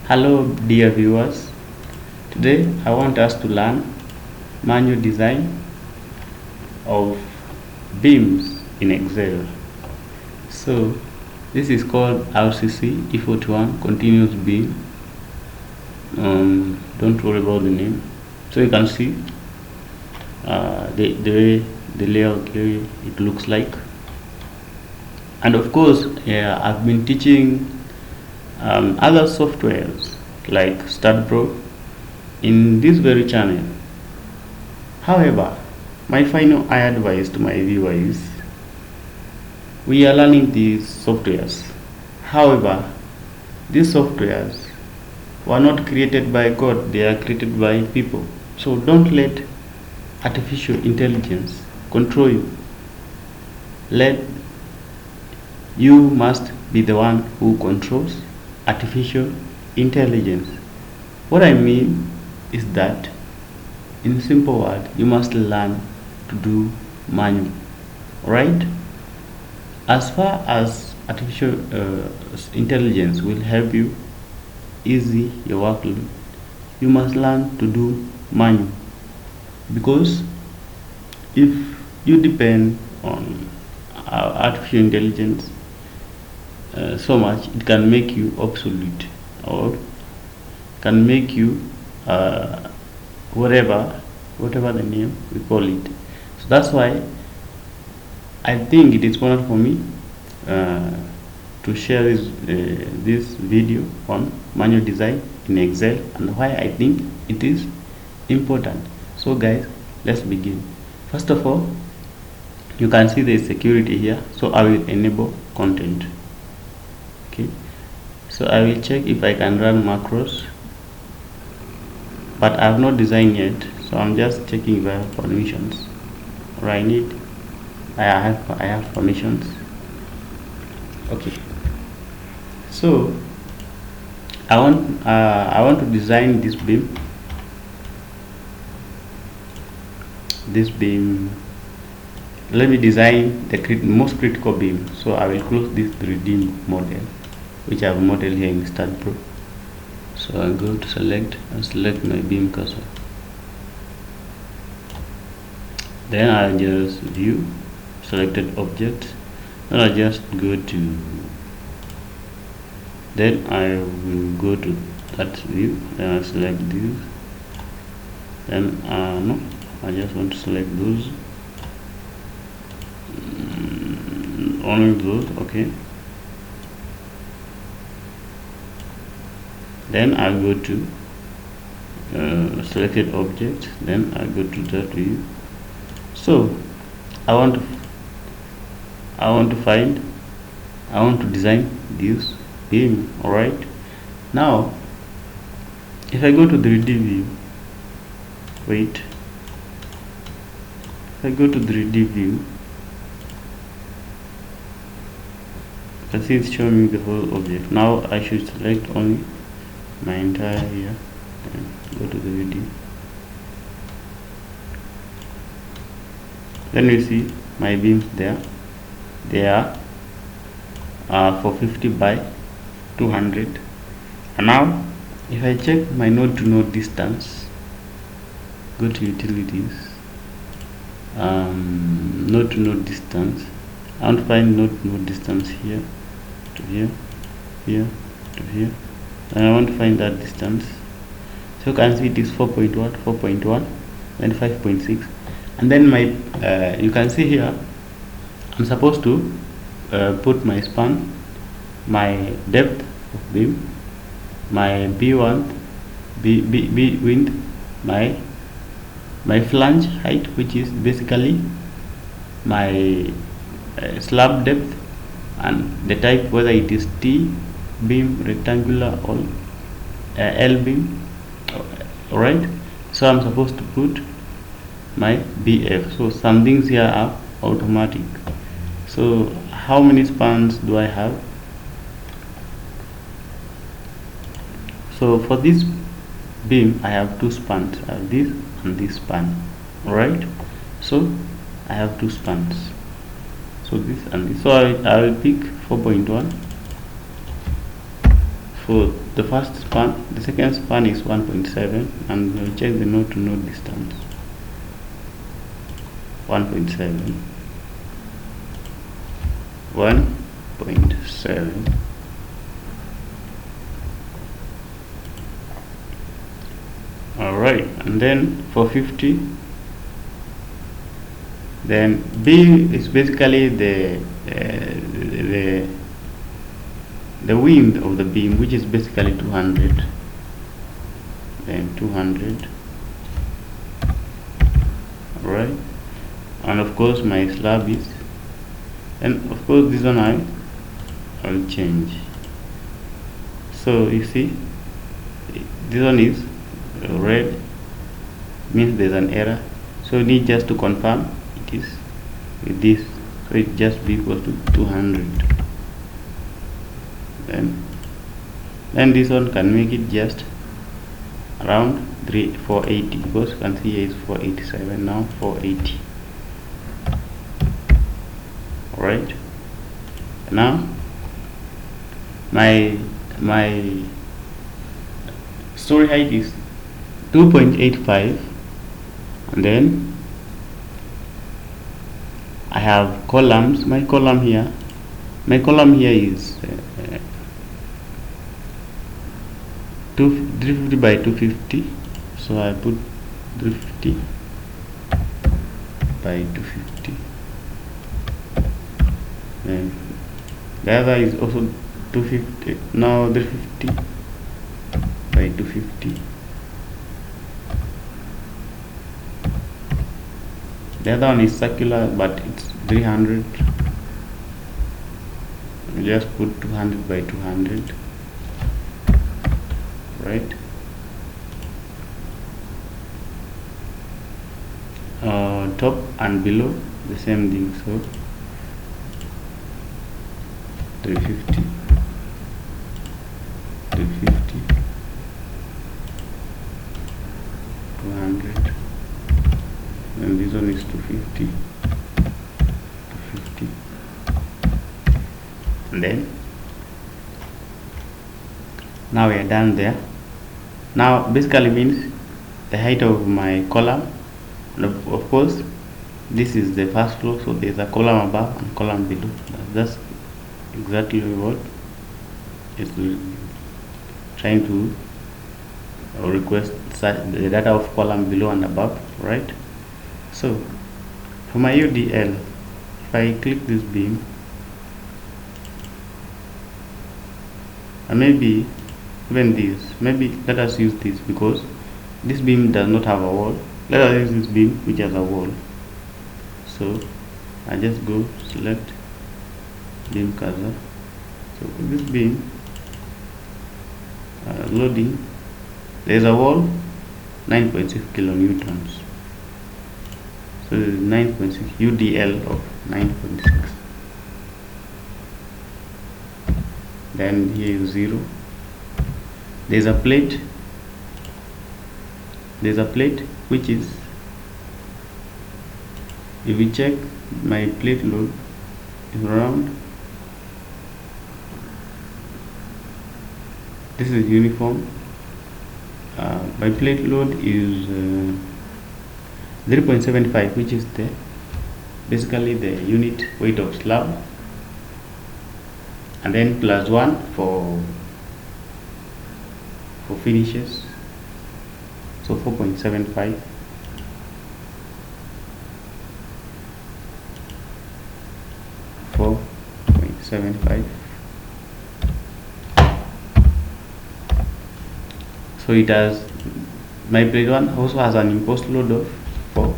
Hello dear viewers, today I want us to learn manual design of beams in Excel. So this is called RCC E41 continuous beam. Don't worry about the name. So you can see the way the layout it looks like. And of course, I've been teaching other softwares like Staad Pro in this very channel. However, my final advice to my viewer is we are learning these softwares. However, these softwares were not created by God, they are created by people. So don't let artificial intelligence control you. You must be the one who controls artificial intelligence. What I mean is that, in simple words, you must learn to do manual, right? As far as artificial intelligence will help you easy your workload, you must learn to do manual, because if you depend on artificial intelligence so much, it can make you obsolete or can make you whatever the name we call it. So that's why I think it is important for me to share this video on manual design in Excel and why I think it is important. So guys, let's begin. First of all, you can see there is security here, so I will enable content. Okay, so I will check if I can run macros, but I have not designed yet, so I'm just checking if I have permissions. Or I have permissions. Okay, so I want to design this beam. Let me design the most critical beam. So I will close this 3D model, which I have modeled here in Staad Pro. So I go to select my beam cursor. Then I just view selected object. Then I just go to. Then I will go to that view. Then I select this. Then no, I just want to select those. Only those. Okay. Then I go to selected object. Then I go to that view. So I want to design this beam. Alright, now if I go to the 3D view, if I go to 3D view, I see it's showing me the whole object. Now I should select only my entire here and go to the video. Then you see my beams there. They are 450 by 200. And now if I check my node to node distance, go to utilities, node to node distance. I want to find node to node distance here to here, here to here, and I want to find that distance. So you can see it is 4.1, then 5.6, and then my you can see here I'm supposed to put my span, my depth of beam, my B1, B wind, my flange height, which is basically my slab depth, and the type, whether it is T beam, rectangular, or L beam. Alright, so I'm supposed to put my BF. So some things here are automatic. So how many spans do I have? So for this beam I have two spans. I have this and this span. Alright, so I have two spans. So this and this. So I will pick 4.1 for the first span. The second span is 1.7, and we'll check the node to node distance. 1.7, 1.7. Alright, and then for 50, then B is basically the width of the beam, which is basically 200. Then 200. Alright, and of course my slab is, and of course this one I'll change. So you see, this one is red, means there's an error, so we need just to confirm it is with this, so it just be equal to 200. Then this one can make it just around 480, because you can see here is 487, now 480. Alright, now my story height is 2.85, and then I have columns. My column here is 350 by 250, so I put 350 by 250. And the other is also 250, now 350 by 250. The other one is circular, but it's 300. Just put 200 by 200. Right. Top and below the same thing, so 350, 350, 200, and this one is 250, 250, and then now we are done there. Now basically means the height of my column, and of course this is the first floor, so there's a column above and column below. That's exactly what is trying to request the data of column below and above, right? So for my UDL, if I click this beam, and maybe even this, maybe let us use this, because this beam does not have a wall. Let us use this beam which has a wall. So I just go select beam cursor. So this beam loading, there is a wall 9.6 kilonewtons. So this is 9.6 UDL of 9.6. Then here is 0. There's a plate which is, if we check my plate load is around, this is uniform, my plate load is 0.75, which is the basically the unit weight of slab, and then plus 1 for finishes, so 4.75. So it has, my plate 1 also has an imposed load of 4,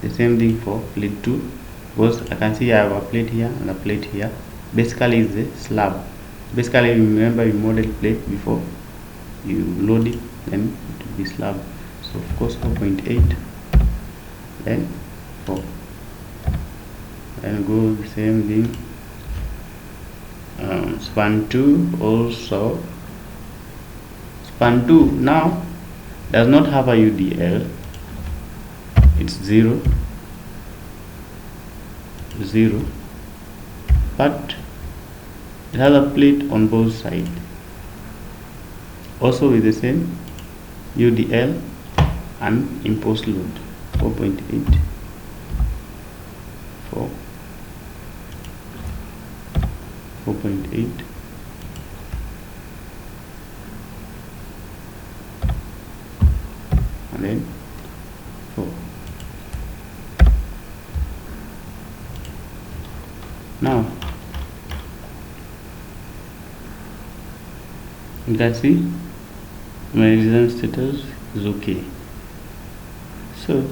the same thing for plate 2, because I can see I have a plate here and a plate here. Basically is the slab. Basically remember you model plate before you load it, then it will be slab. So of course 4.8, then 4, then go the same thing. Span 2 also, span 2 now does not have a UDL, it's 0, but it has a plate on both sides. Also with the same UDL and impose load 4.8 4.8 and then 4. Now you can see my result status is okay. So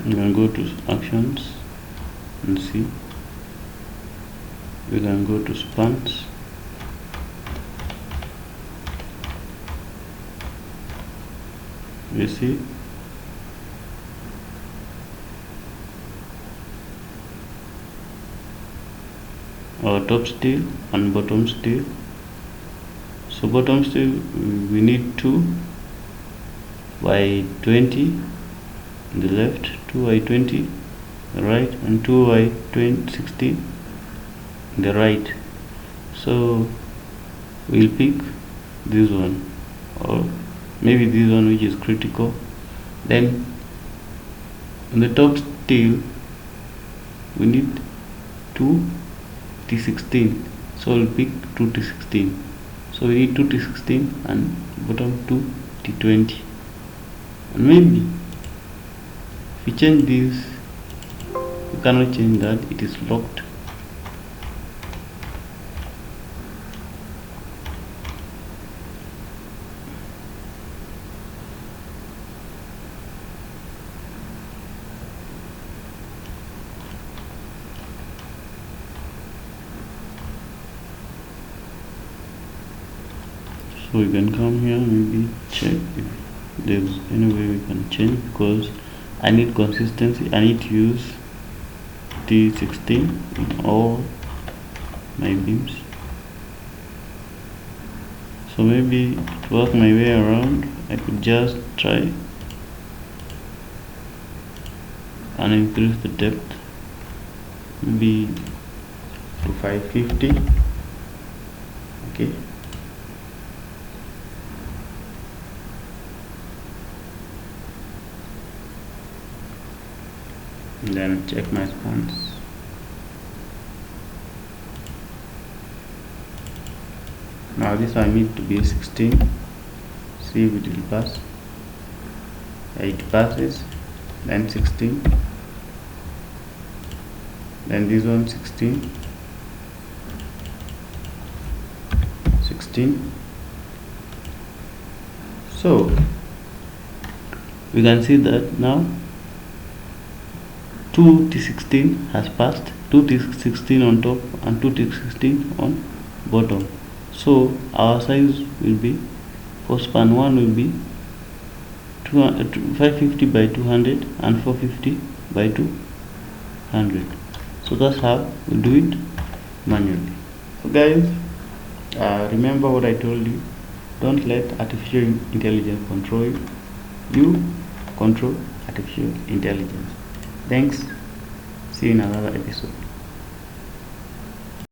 you can go to actions and see. We can go to spans. You see our top steel and bottom steel. So bottom steel we need 2 by 20 in the left, 2 by 20 the right, and 2 by 60 in the right. So we'll pick this one, or maybe this one which is critical. Then on the top steel we need 2 T16, so we'll pick 2 T16. So we need 2 T16 and bottom 2 T20. And maybe if we change this, we cannot change that, it is locked. So we can come here, maybe check if there's any way we can change, because I need consistency. I need to use T16 in all my beams. So maybe to work my way around, I could just try and increase the depth, maybe to 550. Okay. And then check my spans. Now this I need to be 16. See if it will pass. It passes. Then 16. Then this one 16. 16. So we can see that now 2 T16 has passed, 2 T16 on top and 2 T16 on bottom. So our size will be, for span 1 will be 550 by 200 and 450 by 200. So that's how we do it manually. So guys, remember what I told you. Don't let artificial intelligence control you. You control artificial intelligence. Thanks. See you in another episode.